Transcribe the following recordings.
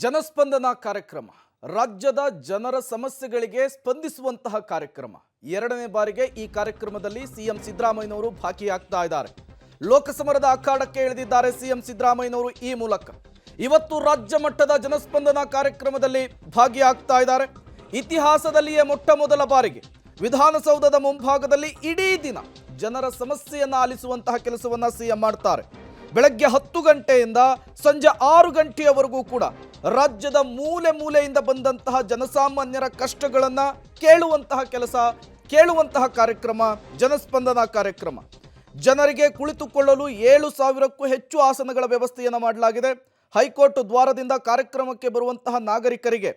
ಜನಸ್ಪಂದನ ಕಾರ್ಯಕ್ರಮ ರಾಜ್ಯದ ಜನರ ಸಮಸ್ಯೆಗಳಿಗೆ ಸ್ಪಂದಿಸುವಂತಹ ಕಾರ್ಯಕ್ರಮ. ಎರಡನೇ ಬಾರಿಗೆ ಈ ಕಾರ್ಯಕ್ರಮದಲ್ಲಿ ಸಿಎಂ ಸಿದ್ದರಾಮಯ್ಯನವರು ಭಾಗಿಯಾಗ್ತಾ ಇದ್ದಾರೆ. ಲೋಕಸಮರದ ಅಖಾಡಕ್ಕೆ ಇಳಿದಿದ್ದಾರೆ ಸಿಎಂ ಸಿದ್ದರಾಮಯ್ಯನವರು. ಈ ಮೂಲಕ ಇವತ್ತು ರಾಜ್ಯ ಮಟ್ಟದ ಜನಸ್ಪಂದನ ಕಾರ್ಯಕ್ರಮದಲ್ಲಿ ಭಾಗಿಯಾಗ್ತಾ ಇದ್ದಾರೆ. ಇತಿಹಾಸದಲ್ಲಿಯೇ ಮೊಟ್ಟ ಮೊದಲ ಬಾರಿಗೆ ವಿಧಾನಸೌಧದ ಮುಂಭಾಗದಲ್ಲಿ ಇಡೀ ದಿನ ಜನರ ಸಮಸ್ಯೆಯನ್ನು ಆಲಿಸುವಂತಹ ಕೆಲಸವನ್ನ ಸಿಎಂ ಮಾಡ್ತಾರೆ. ಬೆಳಗ್ಗೆ 10 ಗಂಟೆಯಿಂದ ಸಂಜೆ 6 ಗಂಟೆಯವರೆಗೂ ಕೂಡ ರಾಜ್ಯದ ಮೂಲೆ ಮೂಲೆಯಿಂದ ಬಂದಂತಹ ಜನಸಾಮಾನ್ಯರ ಕಷ್ಟಗಳನ್ನು ಕೇಳುವಂತಹ ಕಾರ್ಯಕ್ರಮ ಜನಸ್ಪಂದನ ಕಾರ್ಯಕ್ರಮ. ಜನರಿಗೆ ಕುಳಿತುಕೊಳ್ಳಲು 7,000ಕ್ಕೂ ಹೆಚ್ಚು ಆಸನಗಳ ವ್ಯವಸ್ಥೆಯನ್ನು ಮಾಡಲಾಗಿದೆ. ಹೈಕೋರ್ಟ್ ದ್ವಾರದಿಂದ ಕಾರ್ಯಕ್ರಮಕ್ಕೆ ಬರುವಂತಹ ನಾಗರಿಕರಿಗೆ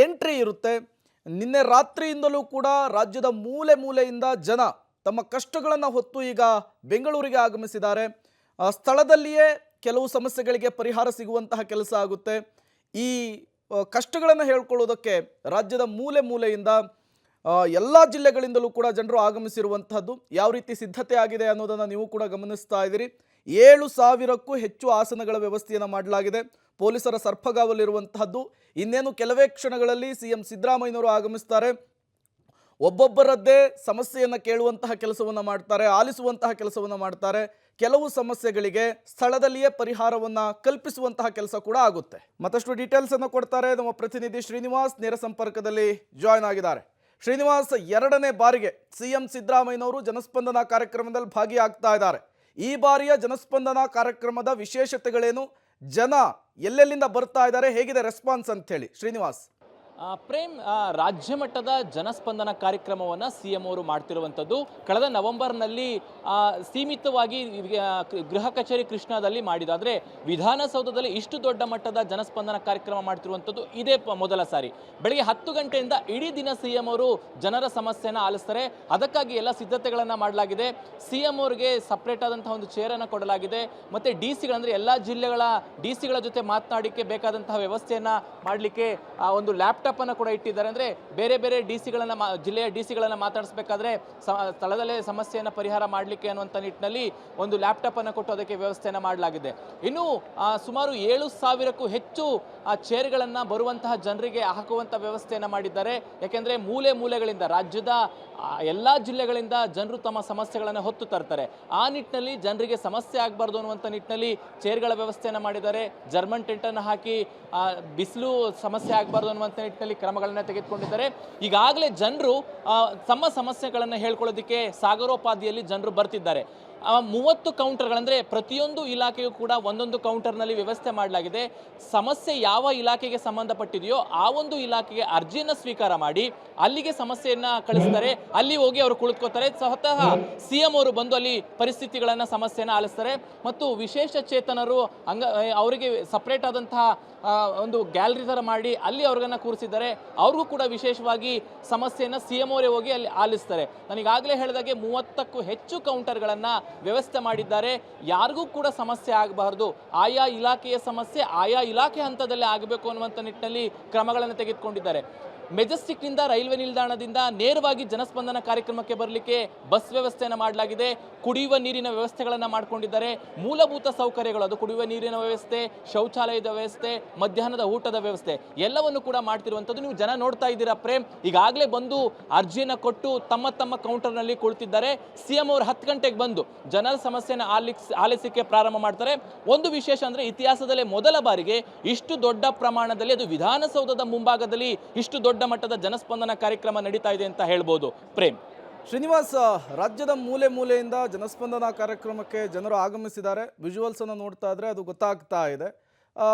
ಎಂಟ್ರಿ ಇರುತ್ತೆ. ನಿನ್ನೆ ರಾತ್ರಿಯಿಂದಲೂ ಕೂಡ ರಾಜ್ಯದ ಮೂಲೆ ಮೂಲೆಯಿಂದ ಜನ ತಮ್ಮ ಕಷ್ಟಗಳನ್ನು ಹೊತ್ತು ಈಗ ಬೆಂಗಳೂರಿಗೆ ಆಗಮಿಸಿದ್ದಾರೆ. ಸ್ಥಳದಲ್ಲಿಯೇ ಕೆಲವು ಸಮಸ್ಯೆಗಳಿಗೆ ಪರಿಹಾರ ಸಿಗುವಂತಹ ಕೆಲಸ ಆಗುತ್ತೆ. ಈ ಕಷ್ಟಗಳನ್ನು ಹೇಳ್ಕೊಳ್ಳೋದಕ್ಕೆ ರಾಜ್ಯದ ಮೂಲೆ ಮೂಲೆಯಿಂದ ಎಲ್ಲ ಜಿಲ್ಲೆಗಳಿಂದಲೂ ಕೂಡ ಜನರು ಆಗಮಿಸಿರುವಂತಹದ್ದು. ಯಾವ ರೀತಿ ಸಿದ್ಧತೆ ಆಗಿದೆ ಅನ್ನೋದನ್ನು ನೀವು ಕೂಡ ಗಮನಿಸ್ತಾ ಇದ್ದೀರಿ. 7,000ಕ್ಕೂ ಹೆಚ್ಚು ಆಸನಗಳ ವ್ಯವಸ್ಥೆಯನ್ನು ಮಾಡಲಾಗಿದೆ. ಪೊಲೀಸರ ಸರ್ಪಗಾವಲಿರುವಂತಹದ್ದು. ಇನ್ನೇನು ಕೆಲವೇ ಕ್ಷಣಗಳಲ್ಲಿ ಸಿಎಂ ಸಿದ್ದರಾಮಯ್ಯನವರು ಆಗಮಿಸ್ತಾರೆ. ಒಬ್ಬೊಬ್ಬರದ್ದೇ ಸಮಸ್ಯೆಯನ್ನು ಕೇಳುವಂತಹ ಕೆಲಸವನ್ನು ಮಾಡ್ತಾರೆ, ಆಲಿಸುವಂತಹ ಕೆಲಸವನ್ನು ಮಾಡ್ತಾರೆ. ಕೆಲವು ಸಮಸ್ಯೆಗಳಿಗೆ ಸ್ಥಳದಲ್ಲಿಯೇ ಪರಿಹಾರವನ್ನು ಕಲ್ಪಿಸುವಂತಹ ಕೆಲಸ ಕೂಡ ಆಗುತ್ತೆ. ಮತ್ತಷ್ಟು ಡೀಟೇಲ್ಸ್ ಅನ್ನು ಕೊಡ್ತಾರೆ ನಮ್ಮ ಪ್ರತಿನಿಧಿ ಶ್ರೀನಿವಾಸ್. ನೇರ ಸಂಪರ್ಕದಲ್ಲಿ ಜಾಯ್ನ್ ಆಗಿದ್ದಾರೆ. ಶ್ರೀನಿವಾಸ್, ಎರಡನೇ ಬಾರಿಗೆ ಸಿಎಂ ಸಿದ್ದರಾಮಯ್ಯನವರು ಜನಸ್ಪಂದನ ಕಾರ್ಯಕ್ರಮದಲ್ಲಿ ಭಾಗಿಯಾಗ್ತಾ ಇದ್ದಾರೆ. ಈ ಬಾರಿಯ ಜನಸ್ಪಂದನ ಕಾರ್ಯಕ್ರಮದ ವಿಶೇಷತೆಗಳೇನು? ಜನ ಎಲ್ಲೆಲ್ಲಿಂದ ಬರ್ತಾ ಇದ್ದಾರೆ, ಹೇಗಿದೆ ರೆಸ್ಪಾನ್ಸ್ ಅಂತ ಹೇಳಿ ಶ್ರೀನಿವಾಸ್? ಪ್ರೇಮ್, ರಾಜ್ಯ ಮಟ್ಟದ ಜನಸ್ಪಂದನ ಕಾರ್ಯಕ್ರಮವನ್ನು ಸಿಎಂ ಅವರು ಮಾಡ್ತಿರುವಂಥದ್ದು. ಕಳೆದ ನವೆಂಬರ್ನಲ್ಲಿ ಸೀಮಿತವಾಗಿ ಗೃಹ ಕಚೇರಿ ಕೃಷ್ಣಾದಲ್ಲಿ ಮಾಡಿದ, ಅಂದರೆ ವಿಧಾನಸೌಧದಲ್ಲಿ ಇಷ್ಟು ದೊಡ್ಡ ಮಟ್ಟದ ಜನಸ್ಪಂದನ ಕಾರ್ಯಕ್ರಮ ಮಾಡ್ತಿರುವಂಥದ್ದು ಇದೇ ಮೊದಲ ಸಾರಿ. ಬೆಳಗ್ಗೆ 10 ಗಂಟೆಯಿಂದ ಇಡೀ ದಿನ ಸಿಎಂ ಅವರು ಜನರ ಸಮಸ್ಯೆಯನ್ನು ಆಲಿಸ್ತಾರೆ. ಅದಕ್ಕಾಗಿ ಎಲ್ಲ ಸಿದ್ಧತೆಗಳನ್ನು ಮಾಡಲಾಗಿದೆ. ಸಿಎಂ ಅವರಿಗೆ ಸಪ್ರೇಟ್ ಆದಂತಹ ಒಂದು ಚೇರನ್ನು ಕೊಡಲಾಗಿದೆ. ಮತ್ತು ಡಿಸಿಗಳಂದರೆ ಎಲ್ಲ ಜಿಲ್ಲೆಗಳ ಡಿಸಿಗಳ ಜೊತೆ ಮಾತನಾಡಲಿಕ್ಕೆ ಬೇಕಾದಂತಹ ವ್ಯವಸ್ಥೆಯನ್ನು ಮಾಡಲಿಕ್ಕೆ ಒಂದು ಲ್ಯಾಪ್ಟಾಪ್ ಅನ್ನು ಕೂಡ ಇಟ್ಟಿದ್ದಾರೆ. ಅಂದರೆ ಬೇರೆ ಬೇರೆ ಜಿಲ್ಲೆಯ ಡಿಸಿಗಳನ್ನು ಮಾತಾಡಿಸಬೇಕಾದ್ರೆ ಸ್ಥಳದಲ್ಲೇ ಸಮಸ್ಯೆಯನ್ನು ಪರಿಹಾರ ಮಾಡಲಿಕ್ಕೆ ಅನ್ನುವಂಥ ನಿಟ್ಟಿನಲ್ಲಿ ಒಂದು ಲ್ಯಾಪ್ಟಾಪ್ ಅನ್ನು ಕೊಟ್ಟು ಅದಕ್ಕೆ ವ್ಯವಸ್ಥೆಯನ್ನು ಮಾಡಲಾಗಿದೆ. ಇನ್ನು ಸುಮಾರು 7,000ಕ್ಕೂ ಹೆಚ್ಚು ಚೇರ್ಗಳನ್ನು ಬರುವಂತಹ ಜನರಿಗೆ ಹಾಕುವಂಥ ವ್ಯವಸ್ಥೆಯನ್ನು ಮಾಡಿದ್ದಾರೆ. ಯಾಕೆಂದರೆ ಮೂಲೆ ಮೂಲೆಗಳಿಂದ ರಾಜ್ಯದ ಎಲ್ಲ ಜಿಲ್ಲೆಗಳಿಂದ ಜನರು ತಮ್ಮ ಸಮಸ್ಯೆಗಳನ್ನು ಹೊತ್ತು ತರ್ತಾರೆ. ಆ ನಿಟ್ಟಿನಲ್ಲಿ ಜನರಿಗೆ ಸಮಸ್ಯೆ ಆಗಬಾರ್ದು ಅನ್ನುವಂಥ ನಿಟ್ಟಿನಲ್ಲಿ ಚೇರ್ಗಳ ವ್ಯವಸ್ಥೆಯನ್ನು ಮಾಡಿದ್ದಾರೆ. ಜರ್ಮನ್ ಟೆಂಟನ್ನು ಹಾಕಿ ಬಿಸಿಲು ಸಮಸ್ಯೆ ಆಗಬಾರ್ದು ಅನ್ನುವಂಥ ನಿಟ್ಟಿನಲ್ಲಿ ಕ್ರಮಗಳನ್ನು ತೆಗೆದುಕೊಂಡಿದ್ದಾರೆ. ಈಗಾಗಲೇ ಜನರು ತಮ್ಮ ಸಮಸ್ಯೆಗಳನ್ನು ಹೇಳ್ಕೊಳ್ಳೋದಕ್ಕೆ ಸಾಗರೋಪಾದಿಯಲ್ಲಿ ಜನರು ಬರ್ತಿದ್ದಾರೆ. 30 ಕೌಂಟರ್ಗಳಂದರೆ ಪ್ರತಿಯೊಂದು ಇಲಾಖೆಯೂ ಕೂಡ ಒಂದೊಂದು ಕೌಂಟರ್ನಲ್ಲಿ ವ್ಯವಸ್ಥೆ ಮಾಡಲಾಗಿದೆ. ಸಮಸ್ಯೆ ಯಾವ ಇಲಾಖೆಗೆ ಸಂಬಂಧಪಟ್ಟಿದೆಯೋ ಆ ಒಂದು ಇಲಾಖೆಗೆ ಅರ್ಜಿಯನ್ನು ಸ್ವೀಕಾರ ಮಾಡಿ ಅಲ್ಲಿಗೆ ಸಮಸ್ಯೆಯನ್ನು ಕಳಿಸ್ತಾರೆ. ಅಲ್ಲಿ ಹೋಗಿ ಅವರು ಕುಳಿತುಕೋತಾರೆ. ಸ್ವತಃ ಸಿಎಂ ಅವರು ಬಂದು ಅಲ್ಲಿ ಪರಿಸ್ಥಿತಿಗಳನ್ನು ಸಮಸ್ಯೆಯನ್ನು ಆಲಿಸ್ತಾರೆ. ಮತ್ತು ವಿಶೇಷ ಚೇತನರು ಅವರಿಗೆ ಸಪ್ರೇಟ್ ಆದಂತಹ ಒಂದು ಗ್ಯಾಲರಿ ಥರ ಮಾಡಿ ಅಲ್ಲಿ ಅವ್ರಿಗನ್ನು ಕೂರಿಸಿದ್ದಾರೆ. ಅವ್ರಿಗೂ ಕೂಡ ವಿಶೇಷವಾಗಿ ಸಮಸ್ಯೆಯನ್ನು ಸಿಎಂ ಅವರೇ ಹೋಗಿ ಅಲ್ಲಿ ಆಲಿಸ್ತಾರೆ. ನನಗಾಗಲೇ ಹೇಳಿದಾಗೆ 30ಕ್ಕೂ ಹೆಚ್ಚು ಕೌಂಟರ್ಗಳನ್ನು ವ್ಯವಸ್ಥೆ ಮಾಡಿದ್ದಾರೆ. ಯಾರಿಗೂ ಕೂಡ ಸಮಸ್ಯೆ ಆಗಬಾರ್ದು, ಆಯಾ ಇಲಾಖೆಯ ಸಮಸ್ಯೆ ಆಯಾ ಇಲಾಖೆ ಹಂತದಲ್ಲೇ ಆಗಬೇಕು ಅನ್ನುವಂಥ ನಿಟ್ಟಿನಲ್ಲಿ ಕ್ರಮಗಳನ್ನು ತೆಗೆದುಕೊಂಡಿದ್ದಾರೆ. ಮೆಜೆಸ್ಟಿಕ್ನಿಂದ ರೈಲ್ವೆ ನಿಲ್ದಾಣದಿಂದ ನೇರವಾಗಿ ಜನಸ್ಪಂದನ ಕಾರ್ಯಕ್ರಮಕ್ಕೆ ಬರಲಿಕ್ಕೆ ಬಸ್ ವ್ಯವಸ್ಥೆಯನ್ನು ಮಾಡಲಾಗಿದೆ. ಕುಡಿಯುವ ನೀರಿನ ವ್ಯವಸ್ಥೆಗಳನ್ನು ಮಾಡಿಕೊಂಡಿದ್ದಾರೆ. ಮೂಲಭೂತ ಸೌಕರ್ಯಗಳು, ಅದು ಕುಡಿಯುವ ನೀರಿನ ವ್ಯವಸ್ಥೆ, ಶೌಚಾಲಯದ ವ್ಯವಸ್ಥೆ, ಮಧ್ಯಾಹ್ನದ ಊಟದ ವ್ಯವಸ್ಥೆ ಎಲ್ಲವನ್ನು ಕೂಡ ಮಾಡ್ತಿರುವಂಥದ್ದು ನೀವು ಜನ ನೋಡ್ತಾ ಇದ್ದೀರಾ. ಪ್ರೇಮ್, ಈಗಾಗಲೇ ಬಂದು ಅರ್ಜಿಯನ್ನು ಕೊಟ್ಟು ತಮ್ಮ ತಮ್ಮ ಕೌಂಟರ್ನಲ್ಲಿ ಕುಳಿತಿದ್ದಾರೆ. ಸಿಎಂ ಅವರು 10 ಗಂಟೆಗೆ ಬಂದು ಜನರ ಸಮಸ್ಯೆಯನ್ನು ಆಲಿಸಲಿಕ್ಕೆ ಪ್ರಾರಂಭ ಮಾಡ್ತಾರೆ. ಒಂದು ವಿಶೇಷ ಅಂದರೆ ಇತಿಹಾಸದಲ್ಲೇ ಮೊದಲ ಬಾರಿಗೆ ಇಷ್ಟು ದೊಡ್ಡ ಪ್ರಮಾಣದಲ್ಲಿ, ಅದು ವಿಧಾನಸೌಧದ ಮುಂಭಾಗದಲ್ಲಿ ಇಷ್ಟು ದೊಡ್ಡ ಮಟ್ಟದ ಜನಸ್ಪಂದನ ಕಾರ್ಯಕ್ರಮ ನಡೀತಾ ಇದೆ ಅಂತ ಹೇಳ್ಬೋದು. ಪ್ರೇಮ್, ಶ್ರೀನಿವಾಸ್, ರಾಜ್ಯದ ಮೂಲೆ ಮೂಲೆಯಿಂದ ಜನಸ್ಪಂದನ ಕಾರ್ಯಕ್ರಮಕ್ಕೆ ಜನರು ಆಗಮಿಸಿದ್ದಾರೆ. ವಿಜುವಲ್ಸ್ ಅನ್ನು ನೋಡ್ತಾ ಇದ್ರೆ ಅದು ಗೊತ್ತಾಗ್ತಾ ಇದೆ.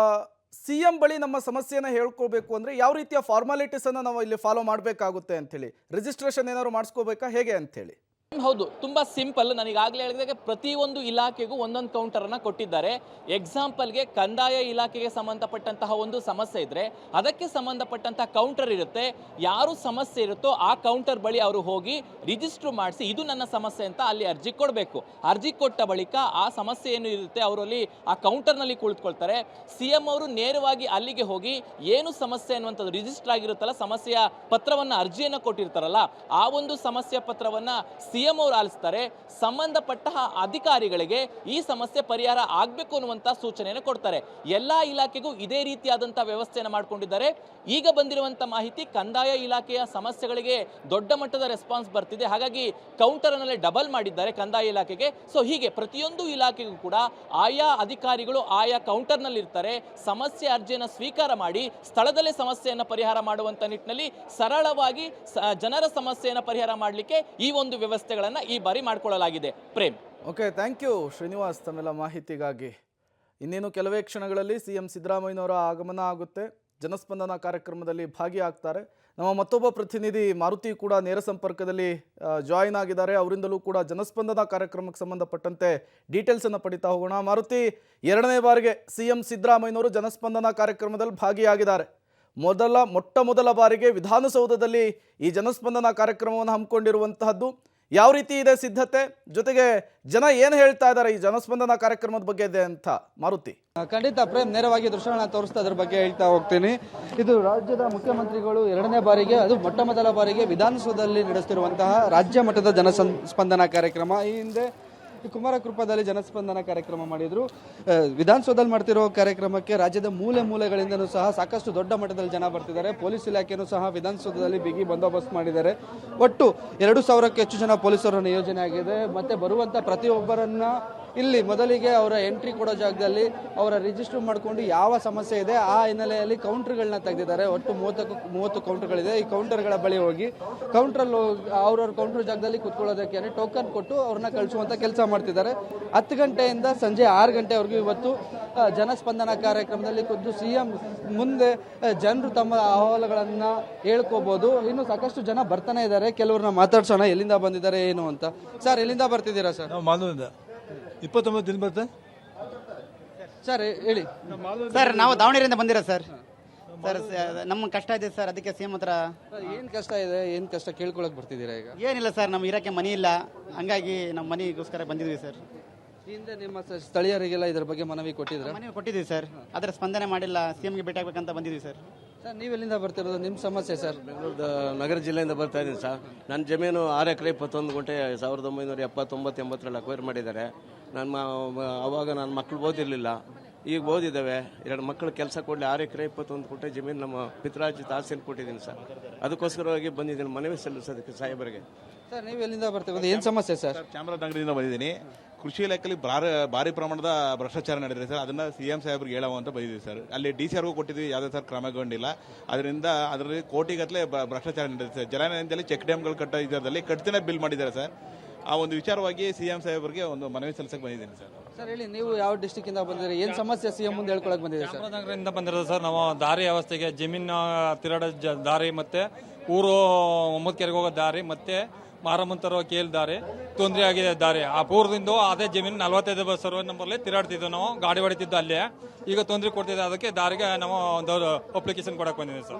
ಸಿಎಂ ಬಳಿ ನಮ್ಮ ಸಮಸ್ಯೆಯನ್ನು ಹೇಳ್ಕೋಬೇಕು ಅಂದರೆ ಯಾವ ರೀತಿಯ ಫಾರ್ಮಾಲಿಟೀಸ್ ಅನ್ನು ನಾವು ಇಲ್ಲಿ ಫಾಲೋ ಮಾಡಬೇಕಾಗುತ್ತೆ ಅಂಥೇಳಿ, ರಿಜಿಸ್ಟ್ರೇಷನ್ ಏನಾದ್ರು ಮಾಡಿಸ್ಕೋಬೇಕಾ, ಹೇಗೆ ಅಂಥೇಳಿ? ಹೌದು, ತುಂಬಾ ಸಿಂಪಲ್. ನನಗಾಗಲೇ ಹೇಳಿದಾಗ ಪ್ರತಿಯೊಂದು ಇಲಾಖೆಗೂ ಒಂದೊಂದು ಕೌಂಟರನ್ನು ಕೊಟ್ಟಿದ್ದಾರೆ. ಎಕ್ಸಾಂಪಲ್ಗೆ ಕಂದಾಯ ಇಲಾಖೆಗೆ ಸಂಬಂಧಪಟ್ಟಂತಹ ಒಂದು ಸಮಸ್ಯೆ ಇದ್ದರೆ ಅದಕ್ಕೆ ಸಂಬಂಧಪಟ್ಟಂತಹ ಕೌಂಟರ್ ಇರುತ್ತೆ. ಯಾರು ಸಮಸ್ಯೆ ಇರುತ್ತೋ ಆ ಕೌಂಟರ್ ಬಳಿ ಅವರು ಹೋಗಿ ರಿಜಿಸ್ಟರ್ ಮಾಡಿಸಿ ಇದು ನನ್ನ ಸಮಸ್ಯೆ ಅಂತ ಅಲ್ಲಿ ಅರ್ಜಿ ಕೊಡಬೇಕು. ಅರ್ಜಿ ಕೊಟ್ಟ ಬಳಿಕ ಆ ಸಮಸ್ಯೆ ಏನು ಇರುತ್ತೆ ಅವರಲ್ಲಿ ಆ ಕೌಂಟರ್ನಲ್ಲಿ ಕುಳಿತುಕೊಳ್ತಾರೆ. ಸಿಎಂ ಅವರು ನೇರವಾಗಿ ಅಲ್ಲಿಗೆ ಹೋಗಿ ಏನು ಸಮಸ್ಯೆ ಅನ್ನುವಂಥದ್ದು ರಿಜಿಸ್ಟರ್ ಆಗಿರುತ್ತಲ್ಲ, ಸಮಸ್ಯೆಯ ಪತ್ರವನ್ನು ಅರ್ಜಿಯನ್ನು ಕೊಟ್ಟಿರ್ತಾರಲ್ಲ, ಆ ಒಂದು ಸಮಸ್ಯೆ ಪತ್ರವನ್ನು CM ಅವರು ಆಲಿಸ್ತಾರೆ. ಸಂಬಂಧಪಟ್ಟ ಅಧಿಕಾರಿಗಳಿಗೆ ಈ ಸಮಸ್ಯೆ ಪರಿಹಾರ ಆಗಬೇಕು ಅನ್ನುವಂಥ ಸೂಚನೆಯನ್ನು ಕೊಡ್ತಾರೆ. ಎಲ್ಲ ಇಲಾಖೆಗೂ ಇದೇ ರೀತಿಯಾದಂಥ ವ್ಯವಸ್ಥೆಯನ್ನು ಮಾಡಿಕೊಂಡಿದ್ದಾರೆ. ಈಗ ಬಂದಿರುವಂಥ ಮಾಹಿತಿ ಕಂದಾಯ ಇಲಾಖೆಯ ಸಮಸ್ಯೆಗಳಿಗೆ ದೊಡ್ಡ ಮಟ್ಟದ ರೆಸ್ಪಾನ್ಸ್ ಬರ್ತಿದೆ. ಹಾಗಾಗಿ ಕೌಂಟರ್ನಲ್ಲೇ ಡಬಲ್ ಮಾಡಿದ್ದಾರೆ ಕಂದಾಯ ಇಲಾಖೆಗೆ. ಸೊ ಹೀಗೆ ಪ್ರತಿಯೊಂದು ಇಲಾಖೆಗೂ ಕೂಡ ಆಯಾ ಅಧಿಕಾರಿಗಳು ಆಯಾ ಕೌಂಟರ್ನಲ್ಲಿ ಇರ್ತಾರೆ. ಸಮಸ್ಯೆ ಅರ್ಜಿಯನ್ನು ಸ್ವೀಕಾರ ಮಾಡಿ ಸ್ಥಳದಲ್ಲೇ ಸಮಸ್ಯೆಯನ್ನು ಪರಿಹಾರ ಮಾಡುವಂಥ ನಿಟ್ಟಿನಲ್ಲಿ ಸರಳವಾಗಿ ಜನರ ಸಮಸ್ಯೆಯನ್ನು ಪರಿಹಾರ ಮಾಡಲಿಕ್ಕೆ ಈ ಒಂದು ವ್ಯವಸ್ಥೆಗಳನ್ನು ಈ ಬಾರಿ ಮಾಡಿಕೊಳ್ಳಲಾಗಿದೆ. Prem. Okay, thank you Srinivas ತಮ್ಮೆಲ್ಲ ಮಾಹಿತಿಗಾಗಿ. ಇನ್ನೇನು ಕೆಲವೇ ಕ್ಷಣಗಳಲ್ಲಿ CM ಸಿದ್ದರಾಮಯ್ಯನವರ ಆಗಮನ ಆಗುತ್ತೆ. ಜನಸ್ಪಂದನ ಕಾರ್ಯಕ್ರಮದಲ್ಲಿ ಭಾಗಿಯಾಗ್ತಾರೆ. ನಮ್ಮ ಮತ್ತೊಬ್ಬ ಪ್ರತಿನಿಧಿ ಮಾರುತಿ ಕೂಡ ನೇರ ಸಂಪರ್ಕದಲ್ಲಿ ಜಾಯಿನ್ ಆಗಿದ್ದಾರೆ. ಅವರಿಂದಲೂ ಕೂಡ ಜನಸ್ಪಂದನ ಕಾರ್ಯಕ್ರಮಕ್ಕೆ ಸಂಬಂಧಪಟ್ಟಂತೆ ಡೀಟೇಲ್ಸನ್ನು ಪಡಿತಾ ಹೋಗೋಣ. ಮಾರುತಿ, ಎರಡನೇ ಬಾರಿಗೆ CM ಸಿದ್ದರಾಮಯ್ಯನವರು ಜನಸ್ಪಂದನ ಕಾರ್ಯಕ್ರಮದಲ್ಲಿ ಭಾಗಿಯಾಗಿದ್ದಾರೆ. ಮೊಟ್ಟ ಮೊದಲ ಬಾರಿಗೆ ವಿಧಾನಸೌಧದಲ್ಲಿ ಈ ಜನಸ್ಪಂದನ ಕಾರ್ಯಕ್ರಮವನ್ನು ಹಮ್ಮಿಕೊಂಡಿರುವಂತಹದ್ದು. ಯಾವ ರೀತಿ ಇದೆ ಸಿದ್ಧತೆ, ಜೊತೆಗೆ ಜನ ಏನು ಹೇಳ್ತಾ ಇದ್ದಾರೆ ಈ ಜನಸ್ಪಂದನ ಕಾರ್ಯಕ್ರಮದ ಬಗ್ಗೆ ಇದೆ ಅಂತ ಮಾರುತಿ? ಖಂಡಿತ ಪ್ರೇಮ್, ನೇರವಾಗಿ ದೃಶ್ಯಗಳನ್ನ ತೋರಿಸ್ತಾ ಅದ್ರ ಬಗ್ಗೆ ಹೇಳ್ತಾ ಹೋಗ್ತೀನಿ. ಇದು ರಾಜ್ಯದ ಮುಖ್ಯಮಂತ್ರಿಗಳು ಎರಡನೇ ಬಾರಿಗೆ, ಅದು ಮೊಟ್ಟ ಮೊದಲ ಬಾರಿಗೆ ವಿಧಾನಸೌಧದಲ್ಲಿ ನಡೆಸುತ್ತಿರುವಂತಹ ರಾಜ್ಯ ಮಟ್ಟದ ಜನಸ್ಪಂದನ ಕಾರ್ಯಕ್ರಮ. ಈ ಹಿಂದೆ ಕುಮಾರಕೃಪದಲ್ಲಿ ಜನಸ್ಪಂದನ ಕಾರ್ಯಕ್ರಮ ಮಾಡಿದ್ರು. ವಿಧಾನಸೌಧದಲ್ಲಿ ಮಾಡ್ತಿರೋ ಕಾರ್ಯಕ್ರಮಕ್ಕೆ ರಾಜ್ಯದ ಮೂಲೆ ಮೂಲೆಗಳಿಂದನೂ ಸಹ ಸಾಕಷ್ಟು ದೊಡ್ಡ ಮಟ್ಟದಲ್ಲಿ ಜನ ಬರ್ತಿದ್ದಾರೆ. ಪೊಲೀಸ್ ಇಲಾಖೆನೂ ಸಹ ವಿಧಾನಸೌಧದಲ್ಲಿ ಬಿಗಿ ಬಂದೋಬಸ್ತ್ ಮಾಡಿದ್ದಾರೆ. ಒಟ್ಟು 2,000ಕ್ಕೂ ಹೆಚ್ಚು ಜನ ಪೊಲೀಸರ ನಿಯೋಜನೆ ಆಗಿದೆ. ಮತ್ತೆ ಬರುವಂತ ಪ್ರತಿಯೊಬ್ಬರನ್ನ ಇಲ್ಲಿ ಮೊದಲಿಗೆ ಅವರ ಎಂಟ್ರಿ ಕೊಡೋ ಜಾಗದಲ್ಲಿ ಅವರ ರಿಜಿಸ್ಟರ್ ಮಾಡಿಕೊಂಡು ಯಾವ ಸಮಸ್ಯೆ ಇದೆ ಆ ಹಿನ್ನೆಲೆಯಲ್ಲಿ ಕೌಂಟರ್ಗಳನ್ನ ತೆಗೆದಿದ್ದಾರೆ. ಒಟ್ಟು 30 ಕೌಂಟರ್ಗಳಿದೆ. ಈ ಕೌಂಟರ್ಗಳ ಬಳಿ ಹೋಗಿ ಕೌಂಟ್ರಲ್ಲಿ ಅವ್ರವ್ರ ಕೌಂಟರ್ ಜಾಗದಲ್ಲಿ ಕುತ್ಕೊಳ್ಳೋದಕ್ಕೆ ಟೋಕನ್ ಕೊಟ್ಟು ಅವ್ರನ್ನ ಕಳಿಸುವಂತ ಕೆಲಸ ಮಾಡ್ತಿದ್ದಾರೆ. 10 ಗಂಟೆಯಿಂದ ಸಂಜೆ 6 ಗಂಟೆವರೆಗೂ ಇವತ್ತು ಜನಸ್ಪಂದನ ಕಾರ್ಯಕ್ರಮದಲ್ಲಿ ಖುದ್ದು CM ಮುಂದೆ ಜನರು ತಮ್ಮ ಅಹವಾಲುಗಳನ್ನ ಹೇಳ್ಕೋಬಹುದು. ಇನ್ನು ಸಾಕಷ್ಟು ಜನ ಬರ್ತಾನೆ ಇದ್ದಾರೆ. ಕೆಲವ್ರನ್ನ ಮಾತಾಡ್ಸೋಣ, ಎಲ್ಲಿಂದ ಬಂದಿದ್ದಾರೆ ಏನು ಅಂತ. ಸರ್, ಎಲ್ಲಿಂದ ಬರ್ತಿದ್ದೀರಾ ಸರ್? 29 ದಿನ ಬರುತ್ತೆ ಸರ್, ಹೇಳಿ ಸರ್. ನಾವು ದಾವಣಗೆರೆಯಿಂದ ಬಂದಿರೋ ಸರ್. ನಮ್ಮ ಕಷ್ಟ ಇದೆ ಸರ್, ಅದಕ್ಕೆ CM ಹತ್ರ. ಏನ್ ಕಷ್ಟ ಇದೆ, ಏನ್ ಕಷ್ಟ ಕೇಳ್ಕೊಳಕ್ ಬರ್ತಿದ್ದೀರಾ ಈಗ? ಏನಿಲ್ಲ ಸರ್, ನಮ್ಮ ಇರಕ್ಕೆ ಮನಿ ಇಲ್ಲ, ಹಂಗಾಗಿ ನಮ್ಮ ಮನಿಗೋಸ್ಕರ ಬಂದಿದ್ವಿ ಸರ್. ಹಿಂದೆ ನಿಮ್ಮ ಸ್ಥಳೀಯರಿಗೆಲ್ಲ ಇದ್ರ ಬಗ್ಗೆ ಮನವಿ ಕೊಟ್ಟಿದ್ರ? ಮನವಿ ಕೊಟ್ಟಿದ್ವಿ ಸರ್, ಅದರ ಸ್ಪಂದನೆ ಮಾಡಿಲ್ಲ. CMಗೆ ಭೇಟಿ ಆಗ್ಬೇಕಂತ ಬಂದಿದ್ವಿ ಸರ್. ಸರ್, ನೀವೆಲ್ಲಿಂದ ಬರ್ತಿರೋದು? ನಿಮ್ಮ ಸಮಸ್ಯೆ ಸರ್? ಬೆಂಗಳೂರು ನಗರ ಜಿಲ್ಲೆಯಿಂದ ಬರ್ತಾ ಇದ್ದೀನಿ ಸರ್. ನನ್ನ ಜಮೀನು 6 ಎಕರೆ 21 ಗುಂಟೆ 1979-80ರಲ್ಲಿ ಅಕ್ವೈರ್ ಮಾಡಿದ್ದಾರೆ. ಅವಾಗ ನನ್ನ ಮಕ್ಕಳು ಓದಿರಲಿಲ್ಲ, ಈಗ ಓದಿದ್ದಾವೆ. 2 ಮಕ್ಕಳು ಕೆಲಸ ಕೊಡಲಿ. 6 ಎಕರೆ 21 ಗುಂಟೆ ಜಮೀನು ನಮ್ಮ ಪಿತ್ರಾರ್ಜಿತ ಆಸ್ತಿಯಲ್ಲಿ ಕೊಟ್ಟಿದ್ದೀನಿ ಸರ್. ಅದಕ್ಕೋಸ್ಕರವಾಗಿ ಬಂದಿದ್ದೀನಿ ಮನವಿ ಸಲ್ಲಿಸೋದಕ್ಕೆ ಸಾಹೇಬರಿಗೆ. ಸರ್, ನೀವು ಎಲ್ಲಿಂದ ಬರ್ತಿರೋದು? ಏನು ಸಮಸ್ಯೆ ಸರ್? ಚಾಮರಾಜನಗರದಿಂದ ಬಂದಿದ್ದೀನಿ. ಕೃಷಿ ಇಲಾಖೆಯಲ್ಲಿ ಭಾರಿ ಪ್ರಮಾಣದ ಭ್ರಷ್ಟಾಚಾರ ನಡೆದಿದೆ ಸರ್. ಅದನ್ನ CM ಸಾಹೇಬ್ರಿಗೆ ಹೇಳುವ ಅಂತ ಬಂದಿದ್ದೀವಿ ಸರ್. ಅಲ್ಲಿ DCRಗೂ ಕೊಟ್ಟಿದ್ವಿ, ಯಾವುದೇ ಸರ್ ಕ್ರಮಗೊಂಡಿಲ್ಲ. ಅದರಲ್ಲಿ ಕೋಟಿಗಟ್ಟಲೆ ಭ್ರಷ್ಟಾಚಾರ ನಡೆದಿದೆ ಸರ್. ಜಲಾನಯನದಲ್ಲಿ ಚೆಕ್ ಡ್ಯಾಮ್ಗಳು ಕಟ್ಟೋ ಇದರಲ್ಲಿ ಕಟ್ತಿನೇ ಬಿಲ್ ಮಾಡಿದ್ದಾರೆ ಸರ್. ಆ ಒಂದು ವಿಚಾರವಾಗಿ CM ಸಾಹೇಬ್ರಿಗೆ ಒಂದು ಮನವಿ ಸಲ್ಲಿಸಕ್ಕೆ ಬಂದಿದ್ದೀನಿ ಸರ್. ಸರ್, ಹೇಳಿ, ನೀವು ಯಾವ ಡಿಸ್ಟಿಕ್ ಇಂದ ಬಂದಿದ್ದೀರಿ? ಏನ್ ಸಮಸ್ಯೆ CM ಮುಂದೆ ಹೇಳ್ಕೊಳಕ್ ಬಂದಿದೆ ಸರ್? ಚಾಮರಾಜನಗರದಿಂದ ಬಂದಿರೋದು ಸರ್. ನಾವು ದಾರಿ ವ್ಯವಸ್ಥೆಗೆ, ಜಮೀನು ತಿರುಗಾಡೋ ದಾರಿ, ಮತ್ತೆ ಊರು ಮೊಮ್ಮದ್ಕೆರೆಗೆ ಹೋಗೋ ದಾರಿ, ಮತ್ತೆ ಮಾರಮ್ಮಂತರ ಕೇಲ್ ದಾರಿ ತೊಂದರೆ ಆಗಿದೆ. ದಾರಿ ಆ ಪೂರ್ವದಿಂದ ಅದೇ ಜಮೀನು 45 ಸರ್ವೆ ನಂಬರ್ಲಿ ತಿರುಗಾಡ್ತಿದ್ವು, ನಾವು ಗಾಡಿ ಹೊಡಿತಿದ್ದು ಅಲ್ಲೇ. ಈಗ ತೊಂದರೆ ಕೊಡ್ತಿದ್ದೆ, ಅದಕ್ಕೆ ದಾರಿಗೆ ನಾವು ಒಂದು ಅಪ್ಲಿಕೇಶನ್ ಕೊಡಕ್ ಬಂದಿದ್ದೀವಿ ಸರ್.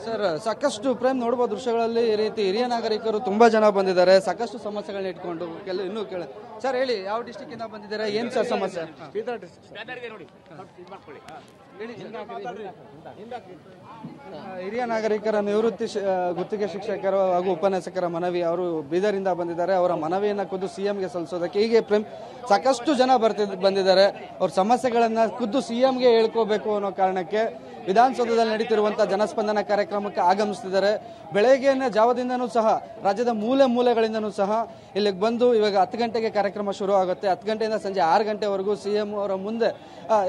ಸರ್, ಸಾಕಷ್ಟು ಪ್ರೇಮ್ ನೋಡ್ಬೋದು ದೃಶ್ಯಗಳಲ್ಲಿ ಈ ರೀತಿ ಹಿರಿಯ ನಾಗರಿಕರು ತುಂಬಾ ಜನ ಬಂದಿದ್ದಾರೆ, ಸಾಕಷ್ಟು ಸಮಸ್ಯೆಗಳನ್ನ ಇಟ್ಕೊಂಡು. ಇನ್ನೂ ಕೇಳ ಸರ್, ಹೇಳಿ, ಯಾವ ಡಿಸ್ಟಿಕ್ ಇಂದ ಬಂದಿದ್ದಾರೆ, ಏನ್ ಸರ್ ಸಮಸ್ಯೆ? ಹಿರಿಯ ನಾಗರಿಕರ ನಿವೃತ್ತಿ ಗುತ್ತಿಗೆ ಶಿಕ್ಷಕರು ಹಾಗೂ ಉಪನ್ಯಾಸಕರ ಮನವಿ, ಅವರು ಬೀದರಿಂದ ಬಂದಿದ್ದಾರೆ. ಅವರ ಮನವಿಯನ್ನ ಖುದ್ದು CMಗೆ ಸಲ್ಲಿಸೋದಕ್ಕೆ ಹೀಗೆ ಪ್ರೇಮ್ ಸಾಕಷ್ಟು ಜನ ಬಂದಿದ್ದಾರೆ. ಅವ್ರ ಸಮಸ್ಯೆಗಳನ್ನ ಖುದ್ದು CMಗೆ ಹೇಳ್ಕೋಬೇಕು ಅನ್ನೋ ಕಾರಣಕ್ಕೆ ವಿಧಾನಸೌಧದಲ್ಲಿ ನಡೀತಿರುವಂತಹ ಜನಸ್ಪಂದನ ಕಾರ್ಯಕ್ರಮಕ್ಕೆ ಆಗಮಿಸ್ತಿದ್ದಾರೆ. ಬೆಳಗ್ಗೆಯ ಜಾವದಿಂದನೂ ಸಹ ರಾಜ್ಯದ ಮೂಲೆ ಮೂಲೆಗಳಿಂದನೂ ಸಹ ಇಲ್ಲಿಗೆ ಬಂದು ಇವಾಗ 10 ಗಂಟೆಗೆ ಕಾರ್ಯಕ್ರಮ ಶುರು ಆಗುತ್ತೆ. 10 ಗಂಟೆಯಿಂದ ಸಂಜೆ 6 ಗಂಟೆವರೆಗೂ CM ಅವರ ಮುಂದೆ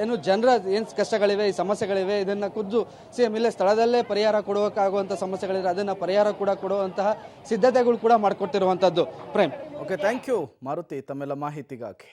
ಏನು ಜನರ ಏನು ಕಷ್ಟಗಳಿವೆ, ಈ ಸಮಸ್ಯೆಗಳಿವೆ, ಇದನ್ನ ಖುದ್ದು CM ಇಲ್ಲೇ ಸ್ಥಳದಲ್ಲೇ ಪರಿಹಾರ ಕೊಡೋಕ್ಕಾಗುವಂಥ ಸಮಸ್ಯೆಗಳಿದೆ, ಅದನ್ನ ಪರಿಹಾರ ಕೂಡ ಕೊಡುವಂತಹ ಸಿದ್ಧತೆಗಳು ಕೂಡ ಮಾಡಿಕೊಟ್ಟಿರುವಂಥದ್ದು. Prem. Okay, thank you Maruti ತಮ್ಮೆಲ್ಲ ಮಾಹಿತಿಗಾಗಿ.